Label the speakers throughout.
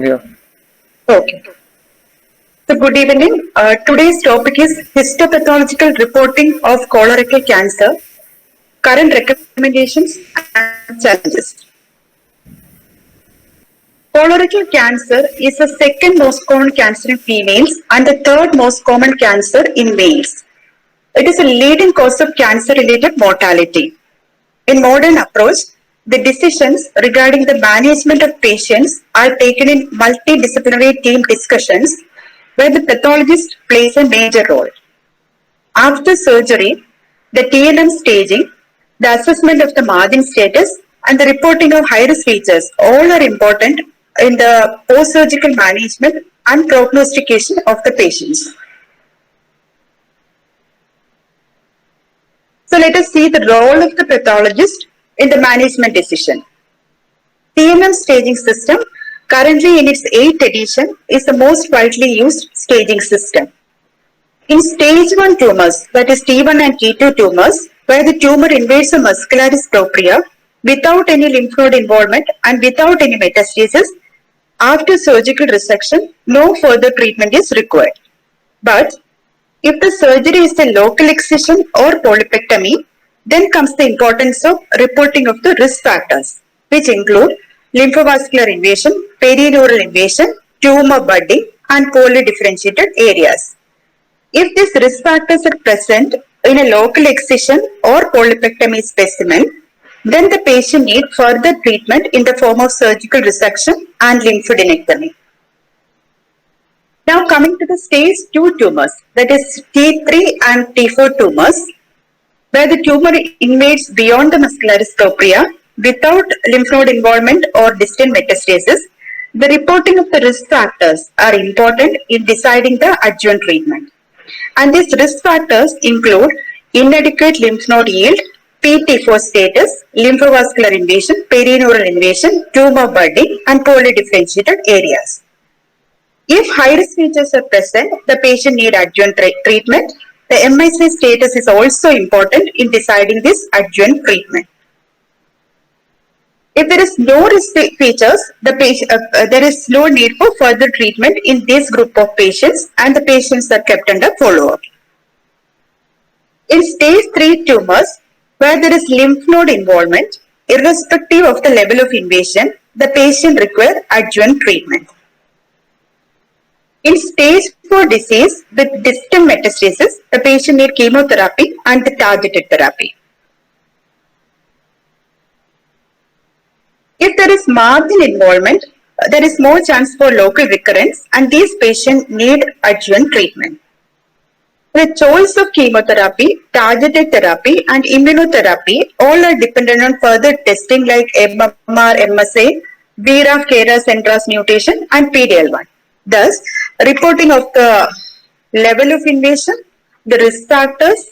Speaker 1: Yeah.
Speaker 2: Okay. So good evening. Today's topic is histopathological reporting of colorectal cancer, current recommendations and challenges. Colorectal cancer is the second most common cancer in females and the third most common cancer in males. It is a leading cause of cancer-related mortality. In modern approach, the decisions regarding the management of patients are taken in multidisciplinary team discussions where the pathologist plays a major role. After surgery, the TNM staging, the assessment of the margin status, and the reporting of high-risk features all are important in the post-surgical management and prognostication of the patients. So let us see the role of the pathologist in the management decision. TNM staging system, currently in its 8th edition, is the most widely used staging system. In stage 1 tumors, that is T1 and T2 tumors, where the tumor invades the muscularis propria without any lymph node involvement and without any metastasis, after surgical resection, no further treatment is required. But if the surgery is a local excision or polypectomy, then comes the importance of reporting of the risk factors, which include lymphovascular invasion, perineural invasion, tumor budding, and poorly differentiated areas. If these risk factors are present in a local excision or polypectomy specimen, then the patient needs further treatment in the form of surgical resection and lymphadenectomy. Now coming to the stage 2 tumors, that is T3 and T4 tumors, where the tumor invades beyond the muscularis propria without lymph node involvement or distant metastasis, the reporting of the risk factors are important in deciding the adjuvant treatment. And these risk factors include inadequate lymph node yield, PT4 status, lymphovascular invasion, perineural invasion, tumor budding, and poorly differentiated areas. If high-risk features are present, the patient needs adjuvant treatment. The MIC status is also important in deciding this adjuvant treatment. If there is no risk features, there is no need for further treatment in this group of patients and the patients are kept under follow-up. In stage 3 tumors, where there is lymph node involvement, irrespective of the level of invasion, the patient requires adjuvant treatment. In stage 4 disease with distant metastasis, the patient needs chemotherapy and the targeted therapy. If there is margin involvement, there is more chance for local recurrence and these patients need adjuvant treatment. The choice of chemotherapy, targeted therapy and immunotherapy all are dependent on further testing like MMR, MSA, BRAF, KRAS, NRAS mutation and PDL1. Thus, reporting of the level of invasion, the risk factors,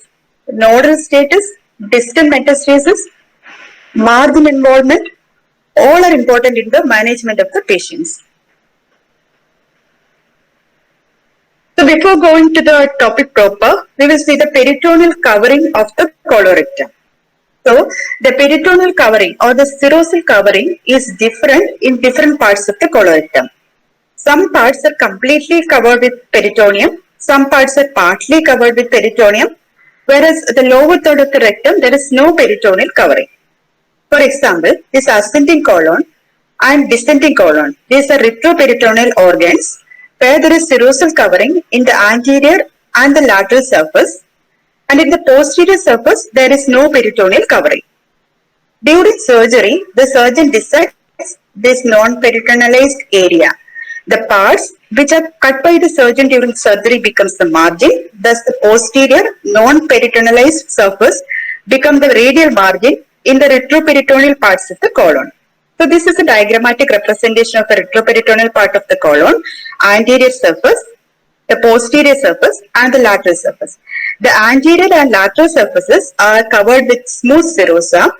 Speaker 2: nodal status, distant metastasis, margin involvement, all are important in the management of the patients. So before going to the topic proper, we will see the peritoneal covering of the colorectum. So the peritoneal covering or the serosal covering is different in different parts of the colorectum. Some parts are completely covered with peritoneum, some parts are partly covered with peritoneum, whereas the lower third of the rectum there is no peritoneal covering. For example, this ascending colon and descending colon, these are retroperitoneal organs where there is serosal covering in the anterior and the lateral surface, and in the posterior surface there is no peritoneal covering. During surgery, the surgeon dissects this non-peritonealized area. The parts which are cut by the surgeon during surgery becomes the margin, thus the posterior non-peritonealized surface becomes the radial margin in the retroperitoneal parts of the colon. So this is a diagrammatic representation of the retroperitoneal part of the colon, anterior surface, the posterior surface and the lateral surface. The anterior and lateral surfaces are covered with smooth serosa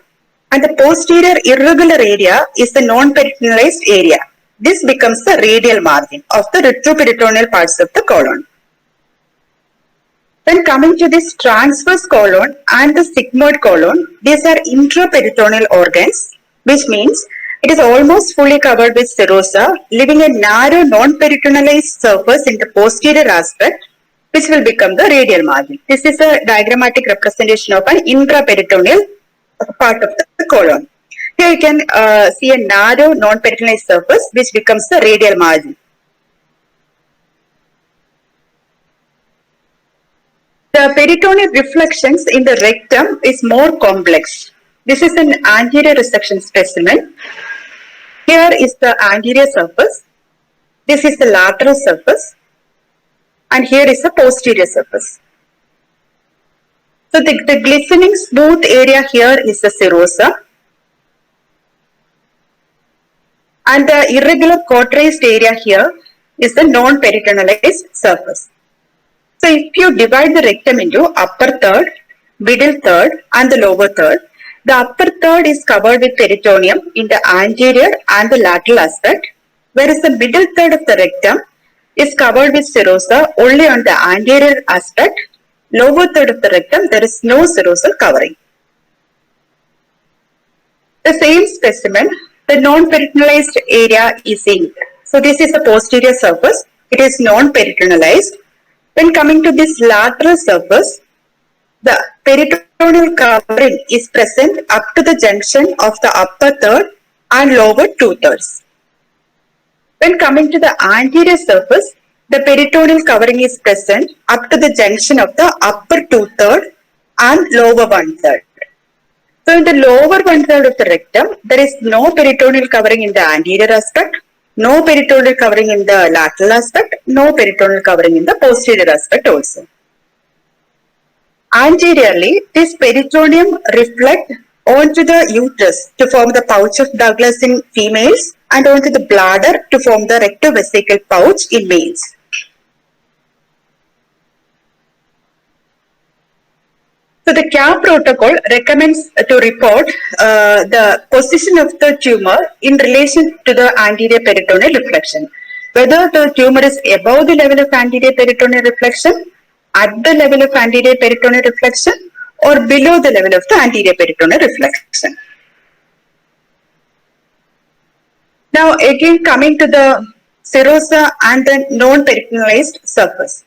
Speaker 2: and the posterior irregular area is the non-peritonealized area. This becomes the radial margin of the retroperitoneal parts of the colon. Then coming to this transverse colon and the sigmoid colon, these are intraperitoneal organs, which means It is almost fully covered with serosa, leaving a narrow non-peritonealized surface in the posterior aspect, which will become the radial margin. This is a diagrammatic representation of an intraperitoneal part of the colon. Here you can see a narrow non-peritonealized surface, which becomes the radial margin. The peritoneal reflections in the rectum is more complex. This is an anterior resection specimen. Here is the anterior surface. This is the lateral surface. And here is the posterior surface. So the glistening smooth area here is the serosa. And the irregular cauterized area here is the non-peritonealized surface. So if you divide the rectum into upper third, middle third and the lower third, the upper third is covered with peritoneum in the anterior and the lateral aspect, whereas the middle third of the rectum is covered with serosa only on the anterior aspect. Lower third of the rectum, there is no serosal covering. The same specimen, the non-peritonealized area is inked. So this is the posterior surface. It is non-peritonealized. When coming to this lateral surface, the peritoneal covering is present up to the junction of the upper third and lower two-thirds. When coming to the anterior surface, the peritoneal covering is present up to the junction of the upper two-third and lower one-third. So in the lower one-third of the rectum, there is no peritoneal covering in the anterior aspect, no peritoneal covering in the lateral aspect, no peritoneal covering in the posterior aspect also. Anteriorly, this peritoneum reflects onto the uterus to form the pouch of Douglas in females and onto the bladder to form the rectovesical pouch in males. So the CAP protocol recommends to report the position of the tumor in relation to the anterior peritoneal reflection. Whether the tumor is above the level of anterior peritoneal reflection, at the level of anterior peritoneal reflection, or below the level of the anterior peritoneal reflection. Now again coming to the serosa and the non-peritonealized surface.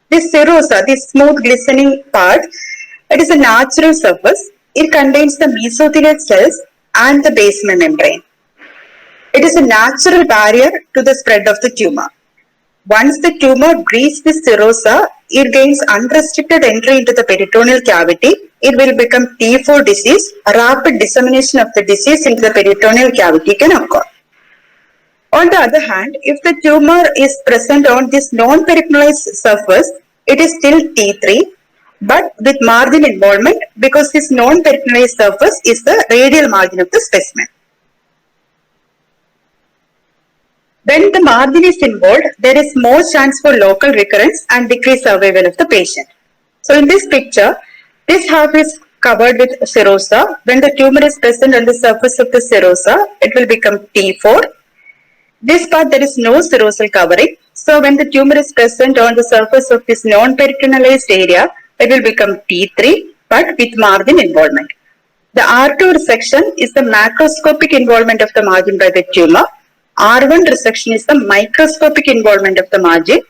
Speaker 2: This serosa, this smooth glistening part, it is a natural surface. It contains the mesothelial cells and the basement membrane. It is a natural barrier to the spread of the tumor. Once the tumor breaches the serosa, it gains unrestricted entry into the peritoneal cavity. It will become T4 disease. A rapid dissemination of the disease into the peritoneal cavity can occur. On the other hand, if the tumor is present on this non-peritonealized surface, it is still T3, but with margin involvement because this non-peritonealized surface is the radial margin of the specimen. When the margin is involved, there is more chance for local recurrence and decreased survival of the patient. So in this picture, this half is covered with serosa. When the tumor is present on the surface of the serosa, it will become T4. This part there is no serosal covering. So when the tumor is present on the surface of this non-peritonealized area, it will become T3 but with margin involvement. The R2 resection is the macroscopic involvement of the margin by the tumor. R1 resection is the microscopic involvement of the margin,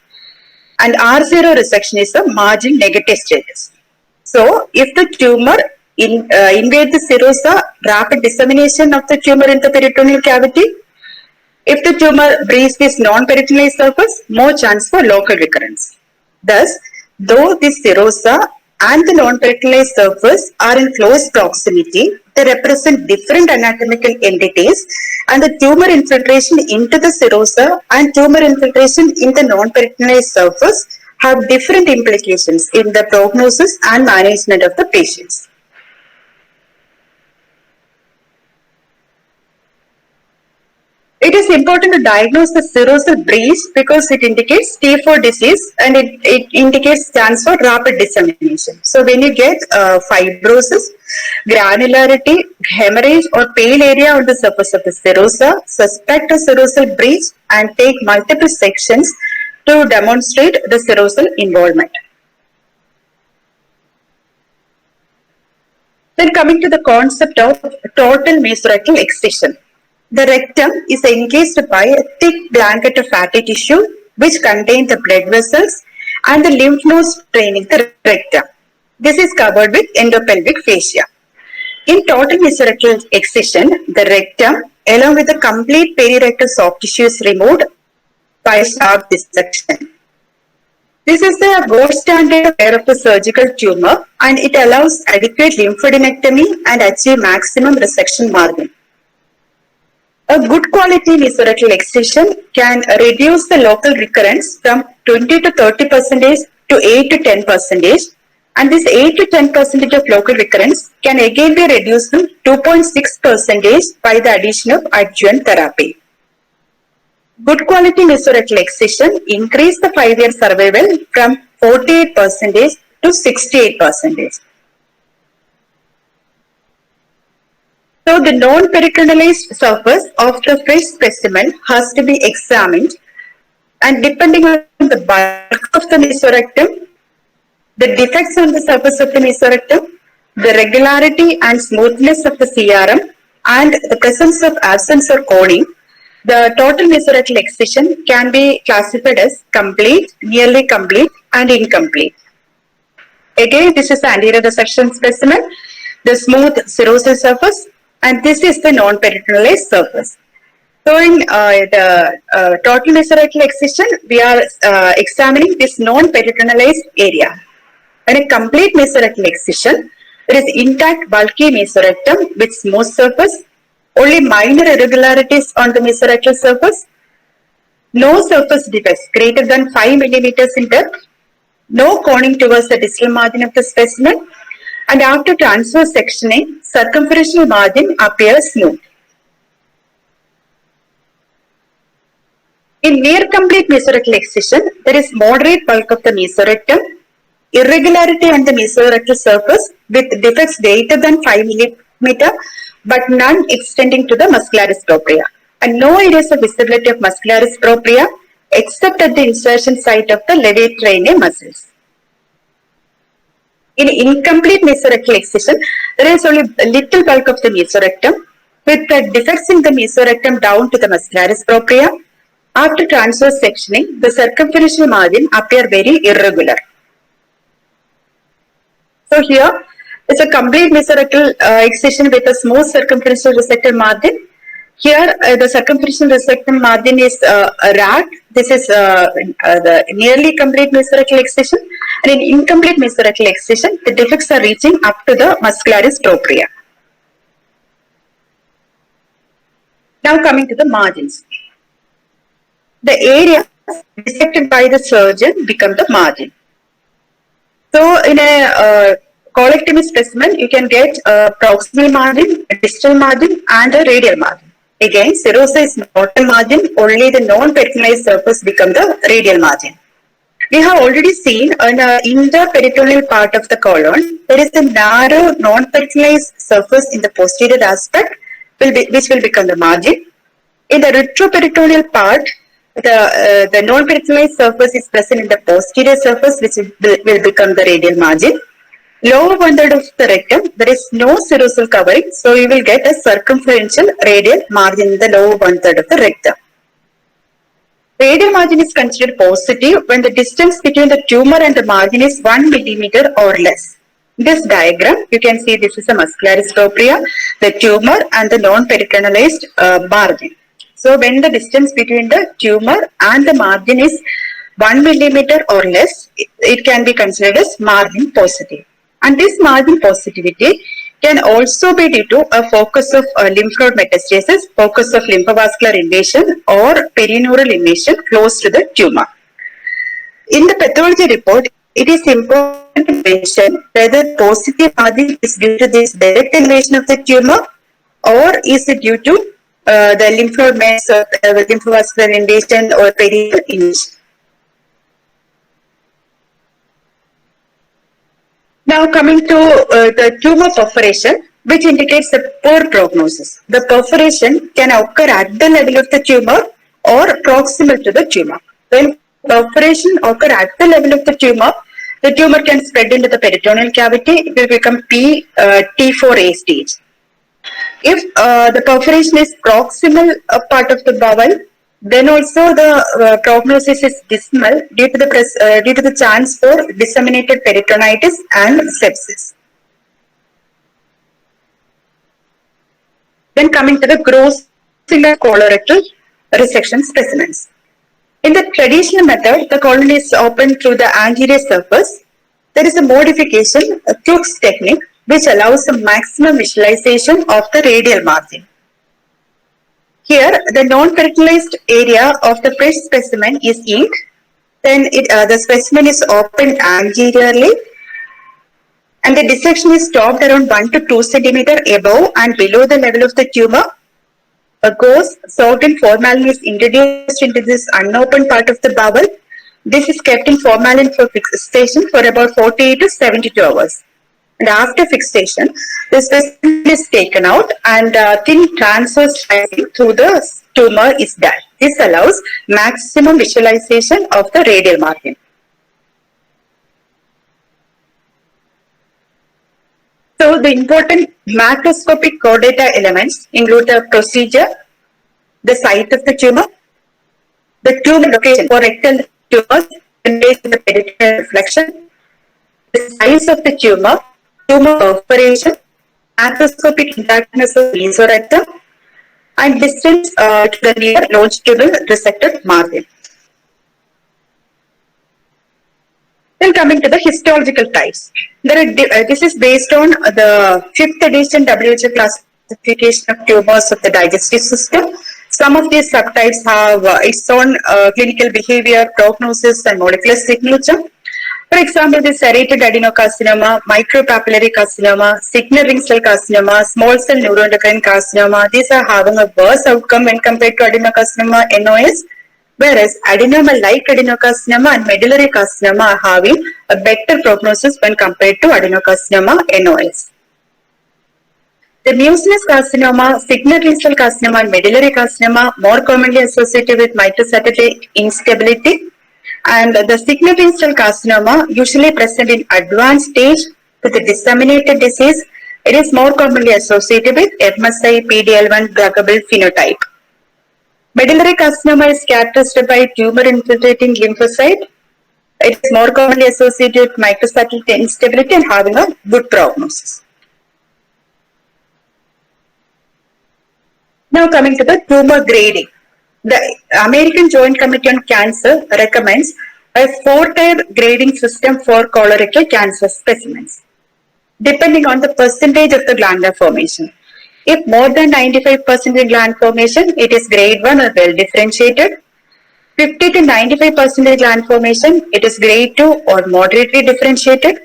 Speaker 2: and R0 resection is the margin negative status. So if the tumor invades the serosa, rapid dissemination of the tumor into the peritoneal cavity. If the tumor breaches this non-peritoneal surface, more chance for local recurrence. Thus, though this serosa and the non-peritoneal surface are in close proximity, they represent different anatomical entities, and the tumor infiltration into the serosa and tumor infiltration in the non-peritoneal surface have different implications in the prognosis and management of the patients. It is important to diagnose the serosal breach because it indicates T4 disease and it indicates chance for rapid dissemination. So when you get fibrosis, granularity, hemorrhage or pale area on the surface of the serosa, suspect a serosal breach and take multiple sections to demonstrate the serosal involvement. Then coming to the concept of total mesorectal excision. The rectum is encased by a thick blanket of fatty tissue which contains the blood vessels and the lymph nodes draining the rectum. This is covered with endopelvic fascia. In total mesorectal excision, the rectum along with the complete perirectal soft tissue is removed by sharp dissection. This is the gold standard care of the surgical tumor and it allows adequate lymphadenectomy and achieve maximum resection margin. A good quality mesorectal excision can reduce the local recurrence from 20 to 30% to 8 to 10%, and this 8 to 10% of local recurrence can again be reduced to 2.6% by the addition of adjuvant therapy. Good quality mesorectal excision increased the 5-year survival from 48% to 68%. So the non-peritonealized surface of the fresh specimen has to be examined, and depending on the bulk of the mesorectum, the defects on the surface of the mesorectum, the regularity and smoothness of the CRM, and the presence of absence or coning, the total mesorectal excision can be classified as complete, nearly complete, and incomplete. Again, this is the anterior resection specimen, the smooth serosal surface, and this is the non-peritonealized surface. So in the total mesorectal excision, we are examining this non-peritonealized area. In a complete mesorectal excision, there is intact bulky mesorectum with smooth surface, only minor irregularities on the mesorectal surface, no surface defects greater than 5 millimeters in depth, no coning towards the distal margin of the specimen, and after transverse sectioning, circumferential margin appears smooth. In near complete mesorectal excision, there is moderate bulk of the mesorectum, irregularity on the mesorectal surface with defects greater than 5 millimeter, but none extending to the muscularis propria, and no areas of visibility of muscularis propria except at the insertion site of the levator muscles. In incomplete mesorectal excision, there is only a little bulk of the mesorectum with the defects in the mesorectum down to the muscularis propria. After transverse sectioning, the circumferential margin appear very irregular. So here is a complete mesorectal excision with a smooth circumferential resected margin. Here the circumferential resected margin is RAD. This is the nearly complete mesorectal excision. And in incomplete mesorectal excision, the defects are reaching up to the muscularis propria. Now coming to the margins. The area dissected by the surgeon become the margin. So in a colectomy specimen, you can get a proximal margin, a distal margin, and a radial margin. Again, serosa is not a margin, only the non-peritonealized surface become the radial margin. We have already seen on the interperitoneal part of the colon, there is a narrow non-peritonealized surface in the posterior aspect, which will become the margin. In the retroperitoneal part, the non-peritonealized surface is present in the posterior surface, which will become the radial margin. Lower one-third of the rectum, there is no serosal covering, so you will get a circumferential radial margin in the lower one-third of the rectum. Radial margin is considered positive when the distance between the tumor and the margin is 1 millimeter or less. In this diagram, you can see this is a muscularis propria, the tumor, and the non-peritonealized margin. So when the distance between the tumor and the margin is 1 millimeter or less, it can be considered as margin positive. And this margin positivity can also be due to a focus of lymph node metastasis, focus of lymphovascular invasion, or perineural invasion close to the tumor. In the pathology report, it is important to mention whether positive margin is due to this direct invasion of the tumor or is it due to the lymph node mets, lymphovascular invasion, or perineural invasion. Now coming to the tumor perforation, which indicates a poor prognosis. The perforation can occur at the level of the tumor or proximal to the tumor. When perforation occurs at the level of the tumor can spread into the peritoneal cavity. It will become T4A stage. If the perforation is proximal part of the bowel, then also the prognosis is dismal due to the chance for disseminated peritonitis and sepsis. Then coming to the grossing of colorectal resection specimens. In the traditional method, the colon is opened through the anterior surface. There is a modification, a Kluge's technique, which allows the maximum visualization of the radial margin. Here, the non-peritonealized area of the fresh specimen is inked. Then the specimen is opened anteriorly, and the dissection is stopped around 1 to 2 centimeter above and below the level of the tumor. A gauze soaked in formalin is introduced into this unopened part of the bowel. This is kept in formalin for fixation for about 48 to 72 hours. And after fixation, the specimen is taken out and thin transverse slicing through the tumor is done. This allows maximum visualization of the radial margin. So the important macroscopic core data elements include the procedure, the site of the tumor, the tumor location for rectal tumors based on the peritoneal reflection, the size of the tumor perforation, macroscopic interactness of mesorectum, and distance to the near longitudinal resected margin. Then coming to the histological types. This is based on the 5th edition WHO classification of tumors of the digestive system. Some of these subtypes have its own clinical behavior, prognosis, and molecular signature. For example, the serrated adenocarcinoma, micropapillary carcinoma, sigmoid ring cell carcinoma, small cell neuroendocrine carcinoma, these are having a worse outcome when compared to adenocarcinoma NOS. Whereas adenoma-like adenocarcinoma and medullary carcinoma are having a better prognosis when compared to adenocarcinoma NOS. The mucinous carcinoma, sigmoid ring cell carcinoma, and medullary carcinoma more commonly associated with microsatellite instability, and the sigmoid ring cell carcinoma usually present in advanced stage with a disseminated disease. It is more commonly associated with MSI PDL1 druggable phenotype. Medullary carcinoma is characterized by tumor-infiltrating lymphocyte. It is more commonly associated with microsatellite instability and having a good prognosis. Now coming to the tumor grading. The American Joint Committee on Cancer recommends a 4-tier grading system for colorectal cancer specimens, depending on the percentage of the glandular formation. If more than 95% gland formation, it is grade 1 or well differentiated. 50 to 95% gland formation, it is grade 2 or moderately differentiated.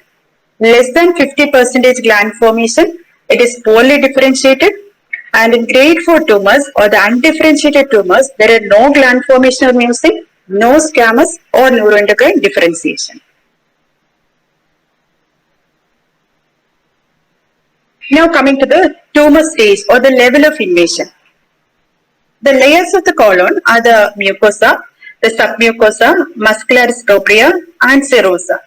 Speaker 2: Less than 50% gland formation, it is poorly differentiated. And in grade 4 tumors or the undifferentiated tumors, there are no gland formation or mucin, no squamous or neuroendocrine differentiation. Now coming to the tumor stage or the level of invasion. The layers of the colon are the mucosa, the submucosa, muscularis propria, and serosa.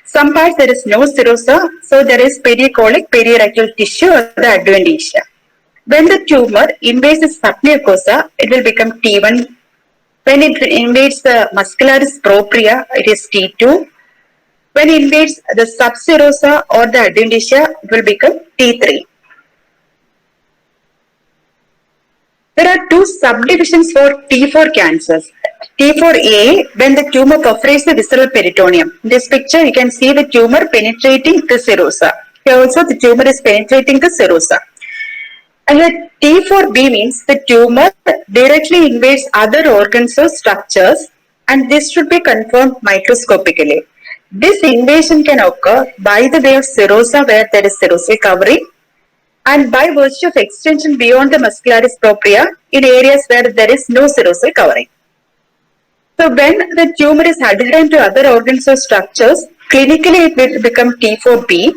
Speaker 2: Some parts there is no serosa, so there is pericolic perirectal tissue or the adventitia. When the tumor invades the submucosa, it will become T1. When it invades the muscularis propria, it is T2. When it invades the subserosa or the adventitia, it will become T3. There are two subdivisions for T4 cancers. T4A, when the tumor perforates the visceral peritoneum. In this picture, you can see the tumor penetrating the serosa. Here also, the tumor is penetrating the serosa. And the T4B means the tumor directly invades other organs or structures, and this should be confirmed microscopically. This invasion can occur by the way of serosa where there is serosal covering, and by virtue of extension beyond the muscularis propria in areas where there is no serosal covering. So when the tumor is adherent to other organs or structures, clinically it will become T4B.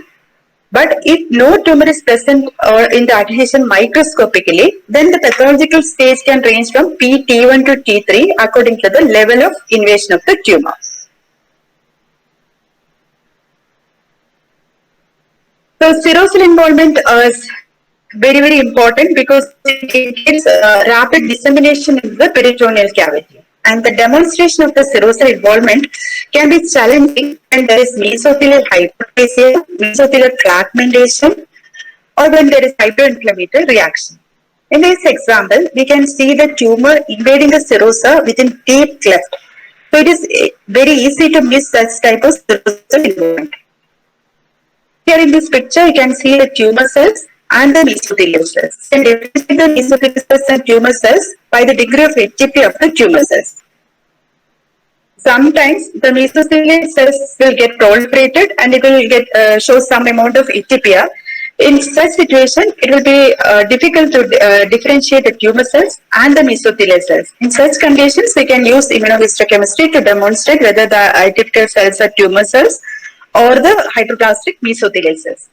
Speaker 2: But if no tumor is present or in the adhesion microscopically, then the pathological stage can range from T1 to T3 according to the level of invasion of the tumor. So serosal involvement is very, very important because it indicates rapid dissemination in the peritoneal cavity. And the demonstration of the serosal involvement can be challenging when there is mesothelial hyperplasia, mesothelial fragmentation, or when there is hyperinflammatory reaction. In this example, we can see the tumor invading the serosa within deep cleft. So it is very easy to miss such type of serosal involvement. Here in this picture, you can see the tumor cells and the mesothelial cells. You can differentiate the mesothelial cells and tumor cells by the degree of HTP of the tumor cells. Sometimes the mesothelial cells will get proliferated and it will get show some amount of HTPR. In such situation, it will be difficult to differentiate the tumor cells and the mesothelial cells. In such conditions, we can use immunohistochemistry to demonstrate whether the atypical cells are tumor cells or the hyperplastic mesothelial cells.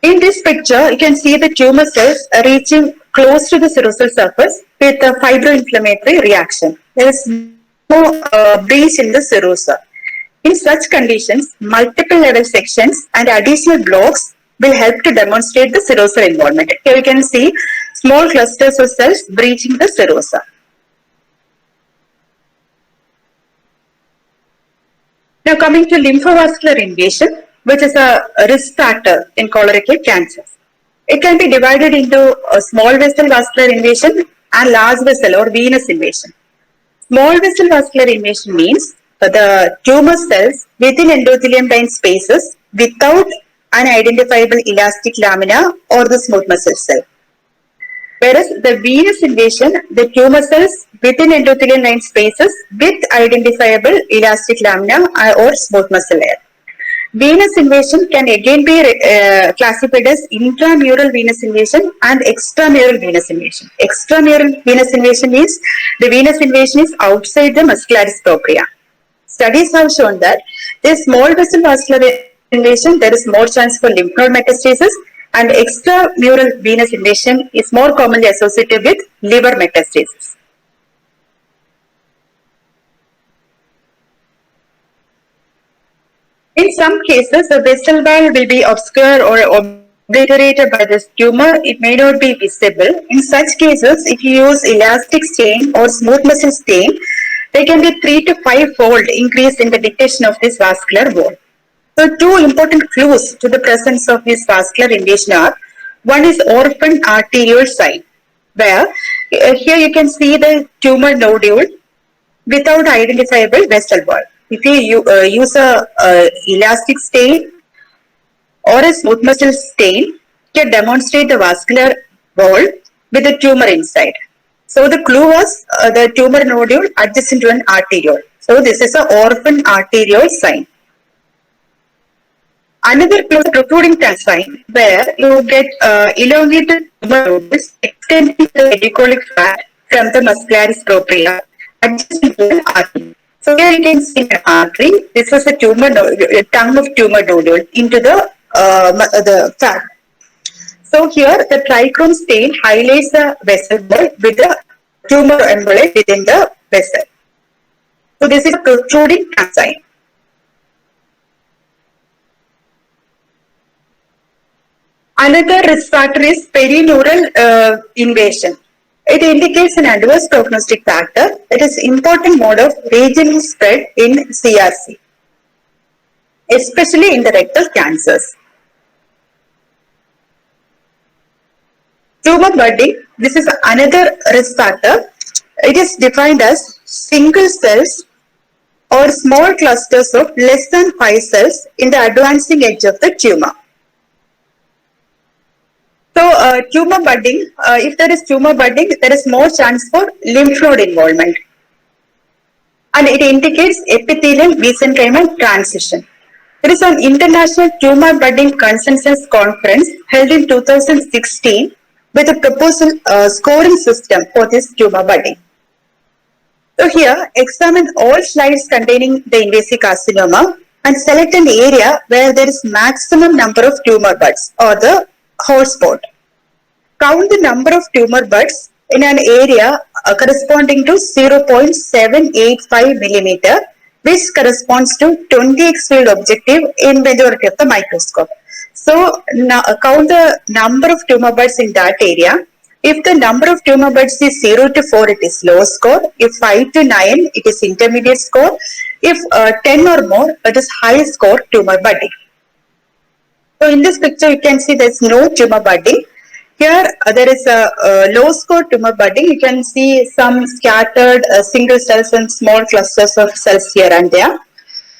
Speaker 2: In this picture, you can see the tumor cells reaching close to the serosal surface with a fibroinflammatory reaction. There is no breach in the serosa. In such conditions, multiple level sections and additional blocks will help to demonstrate the serosal involvement. Here you can see small clusters of cells breaching the serosa. Now coming to lymphovascular invasion, which is a risk factor in colorectal cancers. It can be divided into a small vessel vascular invasion and large vessel or venous invasion. Small vessel vascular invasion means the tumor cells within endothelium line spaces without an identifiable elastic lamina or the smooth muscle cell. Whereas the venous invasion, the tumor cells within endothelium line spaces with identifiable elastic lamina or smooth muscle layer. Venous invasion can again be classified as intramural venous invasion and extramural venous invasion. Extramural venous invasion means the venous invasion is outside the muscularis propria. Studies have shown that this small vessel vascular invasion, there is more chance for lymph node metastasis, and extramural venous invasion is more commonly associated with liver metastasis. In some cases, the vessel wall will be obscure or obliterated by this tumor. It may not be visible. In such cases, if you use elastic stain or smooth muscle stain, there can be 3 to 5-fold increase in the detection of this vascular wall. So, two important clues to the presence of this vascular invasion are: one is orphan arteriole sign, where here you can see the tumor nodule without identifiable vessel wall. If you use a elastic stain or a smooth muscle stain, you can demonstrate the vascular wall with the tumor inside. So the clue was the tumor nodule adjacent to an arteriole. So this is an orphan arteriole sign. Another clue is protruding sign, where you get elongated tumor nodules extending the pedicolic fat from the muscularis propria adjacent to an artery. So here you can see an artery. This is a tumor tongue of tumor nodule into the fat. So here the trichrome stain highlights the vessel wall with the tumor emboli within the vessel. So this is a protruding sign. Another risk factor is perineural invasion. It indicates an adverse prognostic factor. It is important mode of regional spread in CRC, especially in the rectal cancers. Tumor budding, this is another risk factor. It is defined as single cells or small clusters of less than 5 cells in the advancing edge of the tumor. So, tumor budding, if there is tumor budding, there is more chance for lymph node involvement. And it indicates epithelial mesenchymal transition. There is an international tumor budding consensus conference held in 2016 with a proposal scoring system for this tumor budding. So here, examine all slides containing the invasive carcinoma and select an area where there is maximum number of tumor buds or the hotspot. Count the number of tumor buds in an area corresponding to 0.785 millimeter, which corresponds to 20x field objective in majority of the microscope. So now count the number of tumor buds in that area. If the number of tumor buds is 0 to 4, it is low score. If 5 to 9, it is intermediate score. If 10 or more, it is high score tumor budding. So in this picture, you can see there is no tumor budding. Here, there is a low score tumor budding. You can see some scattered single cells and small clusters of cells here and there.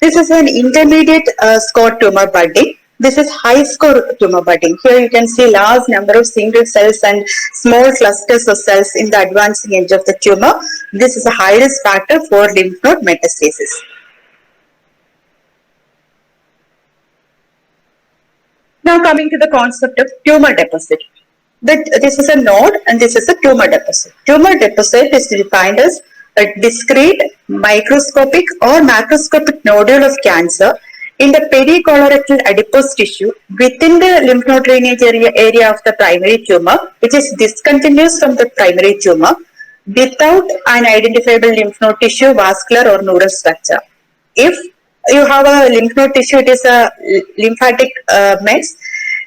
Speaker 2: This is an intermediate score tumor budding. This is high score tumor budding. Here you can see large number of single cells and small clusters of cells in the advancing edge of the tumor. This is a high risk factor for lymph node metastasis. Now coming to the concept of tumor deposit. This is a node and this is a tumor deposit. Tumor deposit is defined as a discrete, microscopic or macroscopic nodule of cancer in the pericolorectal adipose tissue within the lymph node drainage area of the primary tumor, which is discontinuous from the primary tumor, without an identifiable lymph node tissue, vascular or neural structure. If you have a lymph node tissue, it is a lymphatic mets.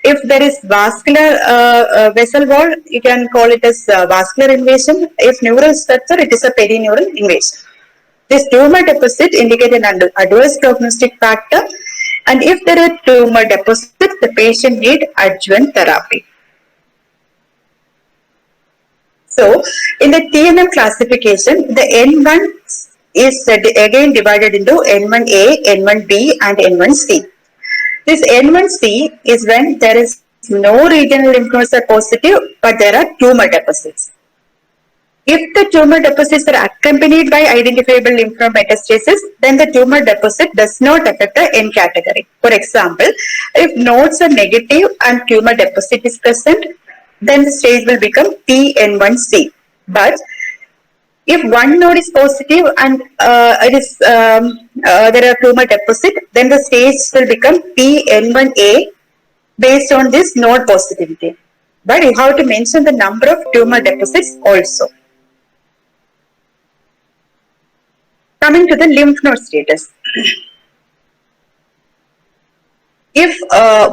Speaker 2: If there is vascular vessel wall, you can call it as vascular invasion. If neural structure, it is a perineural invasion. This tumor deposit indicates an adverse prognostic factor, and if there is tumor deposit, the patient need adjuvant therapy. So, in the TNM classification, the N1 is again divided into N1A, N1B, and N1C. This N1C is when there is no regional lymph nodes are positive, but there are tumor deposits. If the tumor deposits are accompanied by identifiable lymph node metastasis, then the tumor deposit does not affect the N category. For example, if nodes are negative and tumor deposit is present, then the stage will become TN1C. But if one node is positive and there are tumor deposit, then the stage will become TN1A based on this node positivity. But you have to mention the number of tumor deposits also. Coming to the lymph node status. If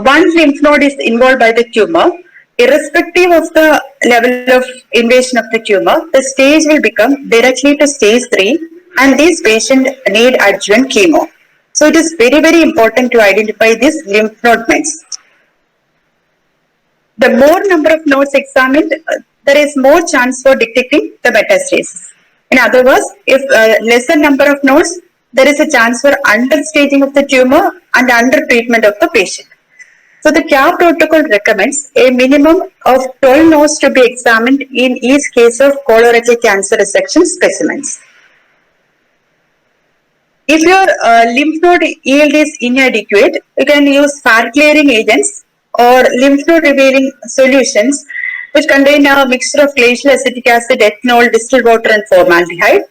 Speaker 2: one lymph node is involved by the tumor, irrespective of the level of invasion of the tumor, the stage will become directly to stage 3 and these patients need adjuvant chemo. So it is very, very important to identify these lymph node mets. The more number of nodes examined, there is more chance for detecting the metastasis. In other words, if lesser number of nodes, there is a chance for understaging of the tumor and under treatment of the patient. So the CAP protocol recommends a minimum of 12 nodes to be examined in each case of colorectal cancer resection specimens. If your lymph node yield is inadequate, you can use fat clearing agents or lymph node revealing solutions which contain a mixture of glacial acetic acid, ethanol, distilled water and formaldehyde.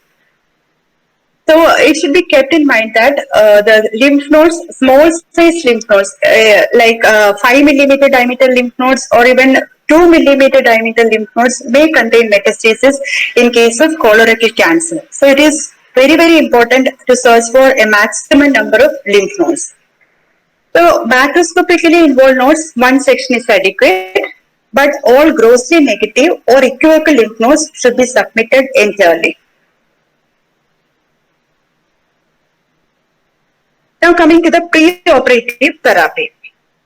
Speaker 2: So it should be kept in mind that the lymph nodes, small size lymph nodes like 5 mm diameter lymph nodes or even 2 mm diameter lymph nodes may contain metastasis in case of colorectal cancer. So it is very, very important to search for a maximum number of lymph nodes. So macroscopically involved nodes, one section is adequate, but all grossly negative or equivocal lymph nodes should be submitted entirely. Now coming to the preoperative therapy.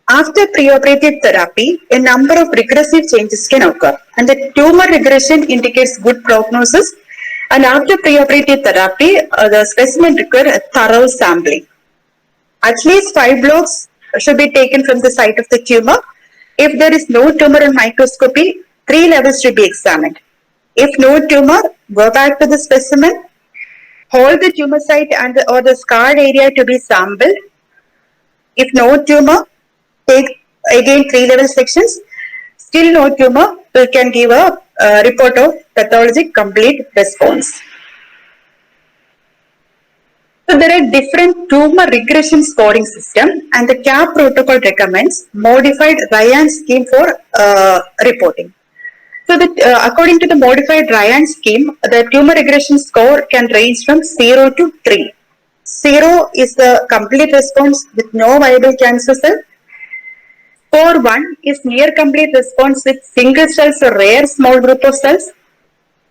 Speaker 2: After preoperative therapy, a number of regressive changes can occur and the tumor regression indicates good prognosis, and after preoperative therapy, the specimen requires a thorough sampling. At least 5 blocks should be taken from the site of the tumor. If there is no tumor on microscopy, 3 levels should be examined. If no tumor, go back to the specimen, hold the tumor site and or the scarred area to be sampled. If no tumor, take again 3 level sections. Still no tumor, we can give a report of pathologic complete response. So there are different tumor regression scoring system and the CAP protocol recommends modified Ryan scheme for reporting. So according to the modified Ryan scheme, the tumor regression score can range from 0 to 3. 0 is the complete response with no viable cancer cell. Score 1 is near complete response with single cells or rare small group of cells.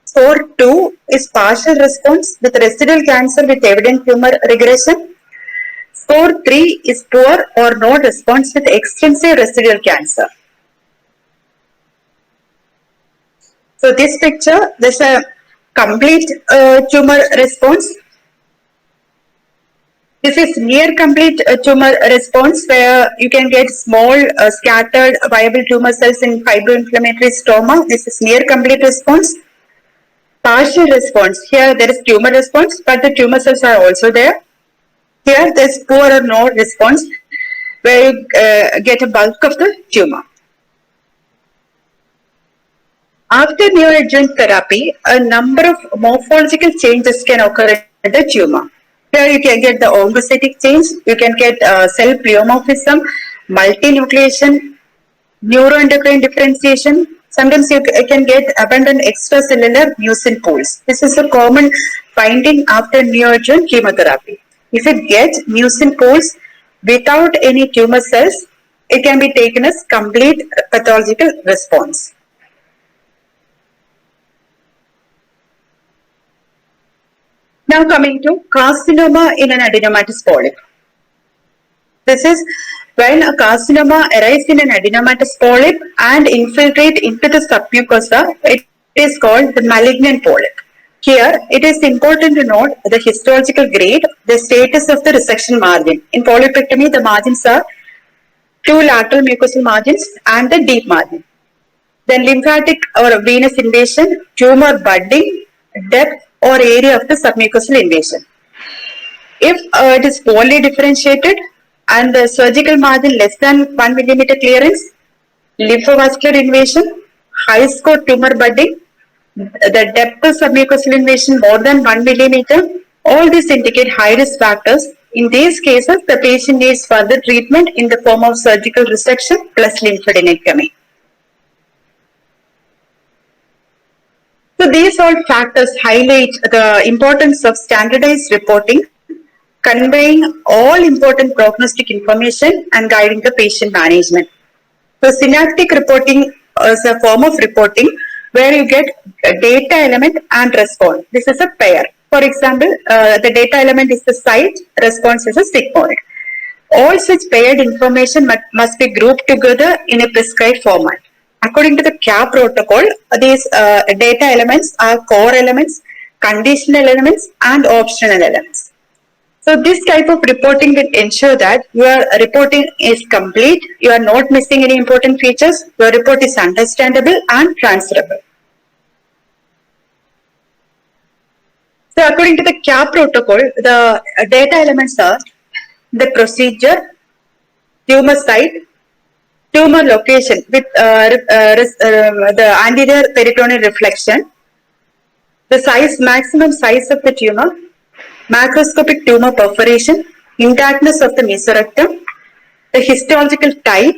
Speaker 2: Score 2 is partial response with residual cancer with evident tumor regression. Score 3 is poor or no response with extensive residual cancer. So this picture, there's a complete tumor response. This is near complete tumor response where you can get small scattered viable tumor cells in fibroinflammatory stroma. This is near complete response. Partial response, here there is tumor response, but the tumor cells are also there. Here there is poor or no response where you get a bulk of the tumor. After neoadjuvant therapy, a number of morphological changes can occur in the tumor. Here you can get the oncocytic change, you can get cell pleomorphism, multinucleation, neuroendocrine differentiation. Sometimes you can get abundant extracellular mucin pools. This is a common finding after neoadjuvant chemotherapy. If you get mucin pools without any tumor cells, it can be taken as complete pathological response. Now coming to carcinoma in an adenomatous polyp. This is when a carcinoma arises in an adenomatous polyp and infiltrate into the submucosa. It is called the malignant polyp. Here, it is important to note the histological grade, the status of the resection margin. In polypectomy, the margins are two lateral mucosal margins and the deep margin. Then lymphatic or venous invasion, tumor budding, depth or area of the submucosal invasion. If it is poorly differentiated and the surgical margin less than 1 millimeter clearance, lymphovascular invasion, high score tumor budding, the depth of submucosal invasion more than 1 millimeter, all these indicate high risk factors. In these cases, the patient needs further treatment in the form of surgical resection plus lymphadenectomy. So these all factors highlight the importance of standardized reporting, conveying all important prognostic information and guiding the patient management. So synaptic reporting is a form of reporting where you get a data element and response. This is a pair. For example, the data element is the site, response is a sigmoid. All such paired information must be grouped together in a prescribed format. According to the CAP protocol, these data elements are core elements, conditional elements, and optional elements. So this type of reporting will ensure that your reporting is complete, you are not missing any important features, your report is understandable and transferable. So according to the CAP protocol, the data elements are the procedure, tumor site, tumor location with the anterior peritoneal reflection, the size, maximum size of the tumor, macroscopic tumor perforation, intactness of the mesorectum, the histological type,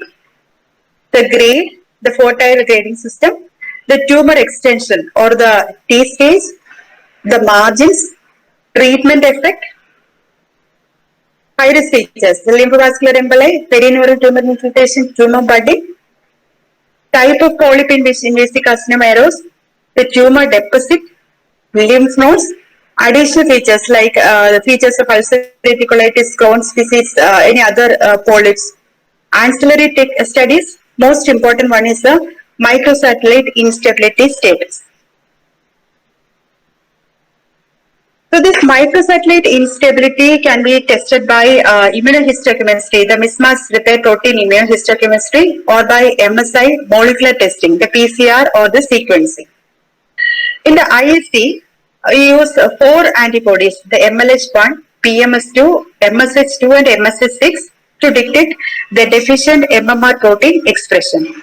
Speaker 2: the grade, the Fortire grading system, the tumor extension or the T stage, the margins, treatment effect, high risk features, the lymphovascular emboli, perineural tumor infiltration, tumor budding, type of polyp invasive carcinoma arose, the tumor deposit, lymph nodes, additional features like the features of ulcerative colitis, Crohn's disease, any other polyps. Ancillary studies, most important one is the microsatellite instability status. So this microsatellite instability can be tested by immunohistochemistry, the mismatch repair protein immunohistochemistry, or by MSI molecular testing, the PCR or the sequencing. In the IST, we use 4 antibodies, the MLH1, PMS2, MSH2 and MSH6 to detect the deficient MMR protein expression.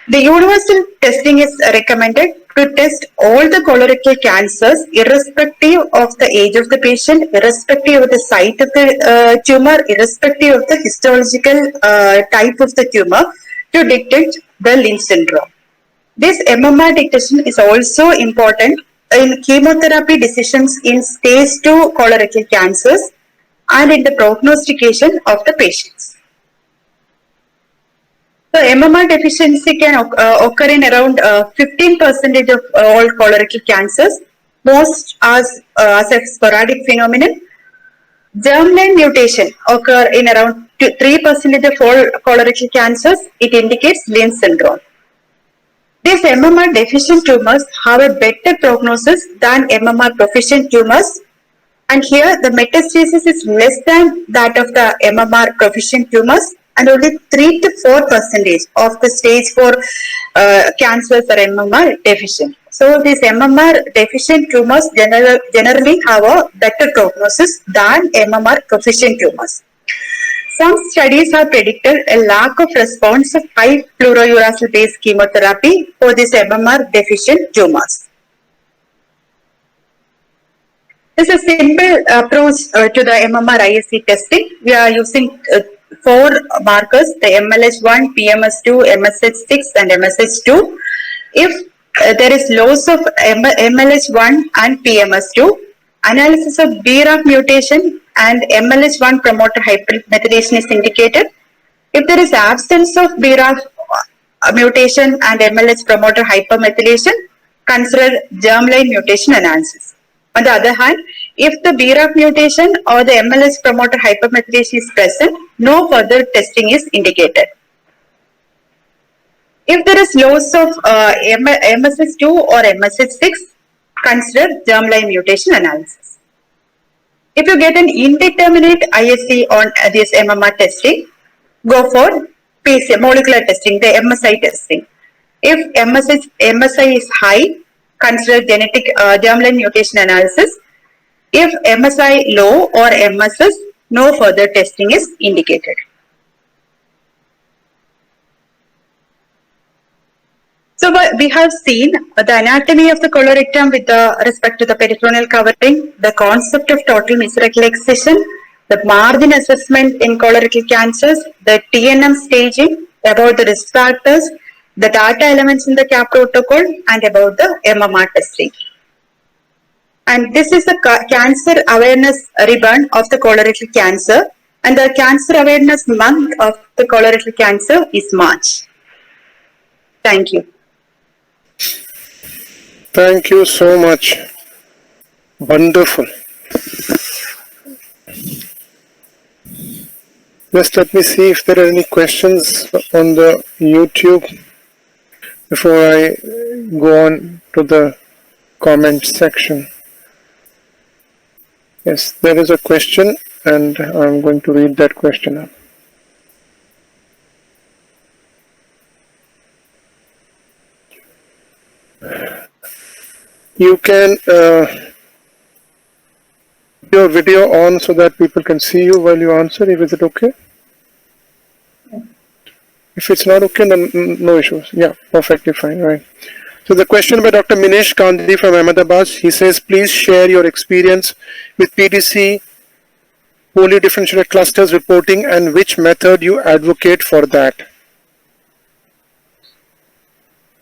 Speaker 2: The universal testing is recommended to test all the colorectal cancers irrespective of the age of the patient, irrespective of the site of the tumor, irrespective of the histological type of the tumor to detect the Lynch syndrome. This MMR detection is also important in chemotherapy decisions in stage 2 colorectal cancers and in the prognostication of the patients. So MMR deficiency can occur in around 15% of all colorectal cancers. Most as a sporadic phenomenon. Germline mutation occur in around 3% of all colorectal cancers. It indicates Lynch syndrome. These MMR deficient tumors have a better prognosis than MMR proficient tumors, and here the metastasis is less than that of the MMR proficient tumors, and only 3 to 4% of the stage 4 cancers are MMR deficient. So these MMR deficient tumors generally have a better prognosis than MMR proficient tumors. Some studies have predicted a lack of response of high fluorouracil based chemotherapy for these MMR deficient tumors. This is a simple approach to the MMR ISC testing. We are using 4 markers, the MLH1, PMS2, MSH6 and MSH2. If there is loss of MLH1 and PMS2, analysis of BRAF mutation and MLH1 promoter hypermethylation is indicated. If there is absence of BRAF mutation and MLH promoter hypermethylation, consider germline mutation analysis. On the other hand, if the BRAF mutation or the MLH promoter hypermethylation is present, no further testing is indicated. If there is loss of MSH2 or MSH6, consider germline mutation analysis. If you get an indeterminate ISC on this MMR testing, go for PCR, molecular testing, the MSI testing. If MSI is high, consider genetic germline mutation analysis. If MSI low or MSS, no further testing is indicated. So we have seen the anatomy of the colorectum with respect to the peritoneal covering, the concept of total mesorectal excision, the margin assessment in colorectal cancers, the TNM staging, about the risk factors, the data elements in the CAP protocol, and about the MMR testing. And this is the cancer awareness ribbon of the colorectal cancer, and the cancer awareness month of the colorectal cancer is March. Thank you.
Speaker 1: Thank you so much. Wonderful. Just let me see if there are any questions on the YouTube before I go on to the comment section. Yes, there is a question and I'm going to read that question out. You can your video on so that people can see you while you answer. Is it okay? If it's not okay, then no issues. Yeah, perfectly fine, right? So the question by Dr. Minesh Gandhi from Ahmedabad, he says, please share your experience with PDC polydifferentiated clusters reporting and which method you advocate for that.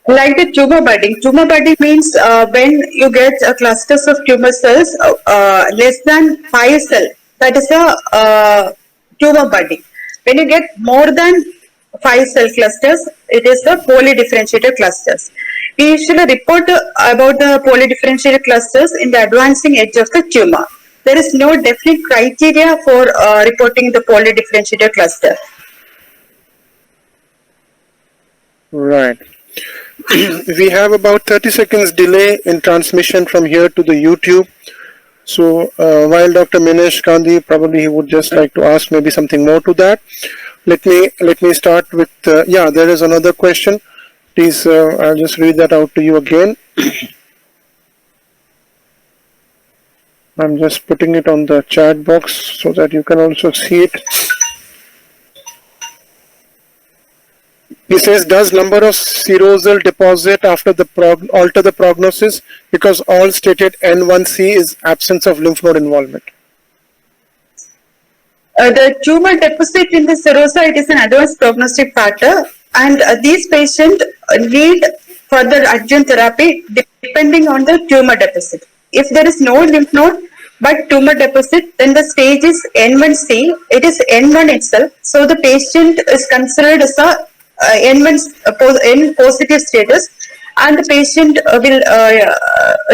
Speaker 2: Like the tumor budding. Tumor budding means when you get clusters of tumor cells less than 5 cells. That is a tumor budding. When you get more than 5 cell clusters, it is the polydifferentiated clusters. We usually report about the polydifferentiated clusters in the advancing edge of the tumor. There is no definite criteria for reporting the polydifferentiated cluster.
Speaker 1: Right. We have about 30 seconds delay in transmission from here to the YouTube. So while Dr. Minesh Gandhi probably he would just like to ask maybe something more to that. Let me start with yeah, there is another question. Please, I'll just read that out to you again. I'm just putting it on the chat box so that you can also see it. He says, does number of serosal deposit after the alter the prognosis because all stated N1C is absence of lymph node involvement?
Speaker 2: The tumor deposit in the serosa, it is an advanced prognostic factor, and these patients need further adjuvant therapy depending on the tumor deposit. If there is no lymph node but tumor deposit, then the stage is N1C, it is N1 itself, so the patient is considered as a N positive status, and the patient will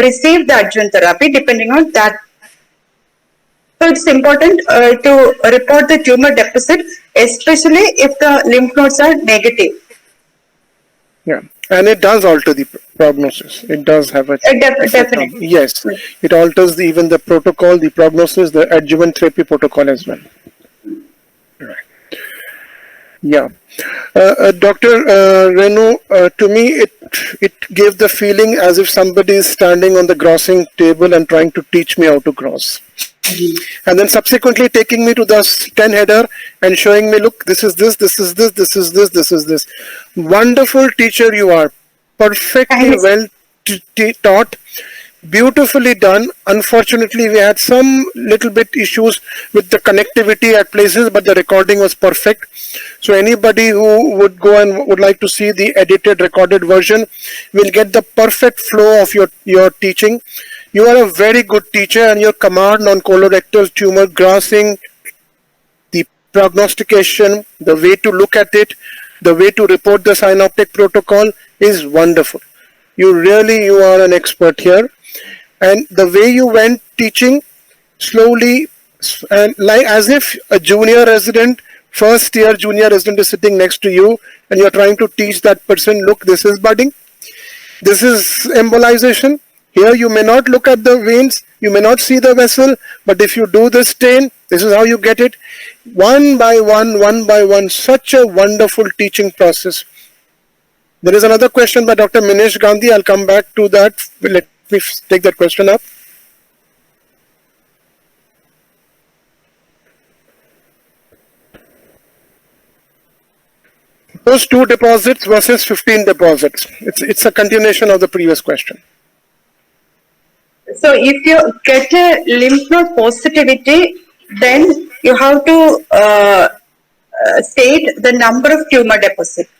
Speaker 2: receive the adjuvant therapy depending on that. So it's important to report the tumor deficit, especially if the lymph nodes are negative.
Speaker 1: Yeah, and it does alter the prognosis. It does have a
Speaker 2: Definitely.
Speaker 1: Yes, it alters even the protocol, the prognosis, the adjuvant therapy protocol as well. Right. Yeah, Dr. Renu, to me it gave the feeling as if somebody is standing on the grossing table and trying to teach me how to gross. And then subsequently taking me to the 10 header and showing me, look, this is this, this is this, this is this, this is this. Wonderful teacher you are. Perfectly well taught. Beautifully done. Unfortunately, we had some little bit issues with the connectivity at places, but the recording was perfect. So anybody who would go and would like to see the edited recorded version will get the perfect flow of your teaching. You are a very good teacher, and your command on colorectal tumor grossing, the prognostication, the way to look at it, the way to report the synoptic protocol is wonderful. You are an expert here. And the way you went teaching slowly, and like as if a junior resident, first year junior resident is sitting next to you and you're trying to teach that person, look, this is budding, this is embolization. Here you may not look at the veins, you may not see the vessel, but if you do the stain, this is how you get it. One by one, such a wonderful teaching process. There is another question by Dr. Minesh Gandhi. I'll come back to that. Let me take that question up. Those 2 deposits versus 15 deposits. It's a continuation of the previous question.
Speaker 2: So if you get a lymph node positivity, then you have to state the number of tumor deposits.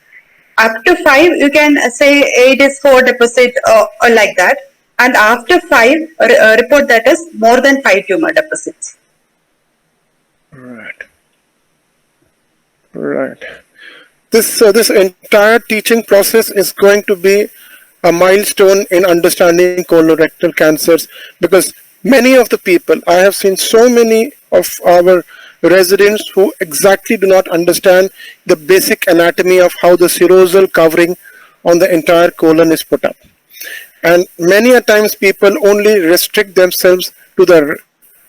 Speaker 2: Up to 5, you can say it is 4 deposit or like that. And after 5, report that as more than 5 tumor deposits.
Speaker 1: Right. This entire teaching process is going to be a milestone in understanding colorectal cancers, because many of the people, I have seen so many of our residents who exactly do not understand the basic anatomy of how the serosal covering on the entire colon is put up. And many a times people only restrict themselves to the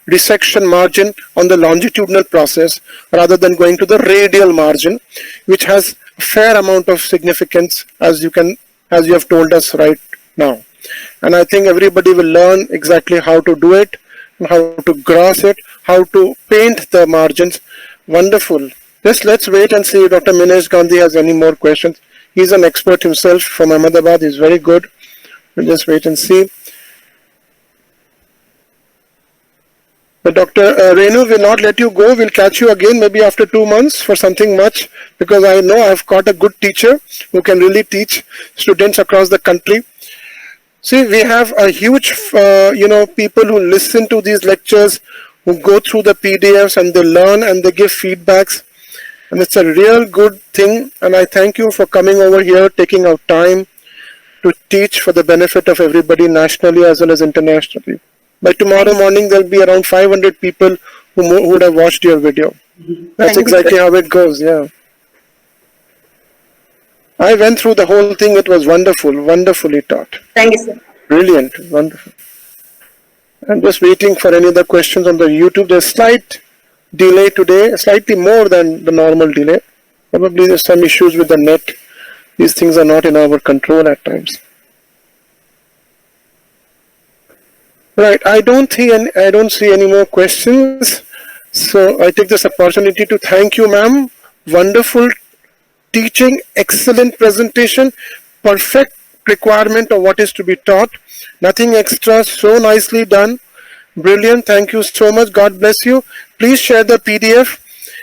Speaker 1: resection margin on the longitudinal process rather than going to the radial margin, which has a fair amount of significance as you have told us right now. And I think everybody will learn exactly how to do it, how to gross it, how to paint the margins. Wonderful. Just let's wait and see if Dr. Minesh Gandhi has any more questions. He's an expert himself from Ahmedabad. He's very good. We'll just wait and see. But Dr. Renu will not let you go. We'll catch you again maybe after 2 months for something much, because I know I've got a good teacher who can really teach students across the country. See, we have a huge, people who listen to these lectures, who go through the PDFs and they learn and they give feedbacks. And it's a real good thing. And I thank you for coming over here, taking out time to teach for the benefit of everybody nationally as well as internationally. By tomorrow morning, there'll be around 500 people who would have watched your video. That's exactly how it goes, yeah. I went through the whole thing. It was wonderful, wonderfully taught.
Speaker 2: Thank you, sir.
Speaker 1: Brilliant, wonderful. I'm just waiting for any other questions on the YouTube. There's slight delay today, slightly more than the normal delay. Probably there's some issues with the net. These things are not in our control at times. Right, I don't see any more questions. So I take this opportunity to thank you, ma'am. Wonderful teaching, excellent presentation, perfect requirement of what is to be taught. Nothing extra, so nicely done. Brilliant, thank you so much. God bless you. Please share the PDF,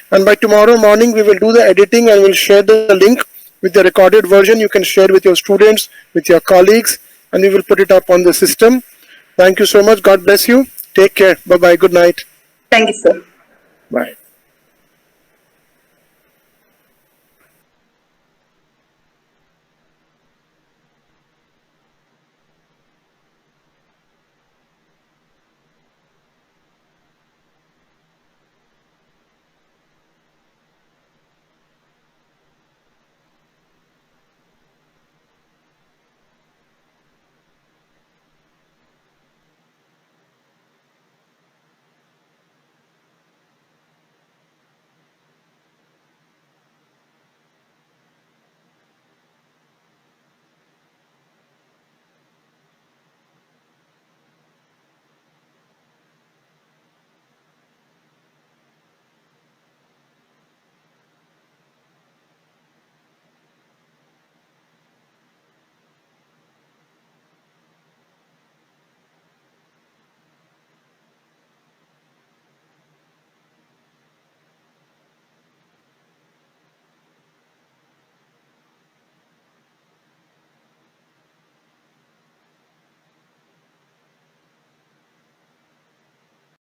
Speaker 1: and by tomorrow morning we will do the editing and we'll share the link with the recorded version. You can share with your students, with your colleagues, and we will put it up on the system. Thank you so much. God bless you. Take care. Bye-bye. Good night.
Speaker 2: Thank you, sir.
Speaker 1: Bye.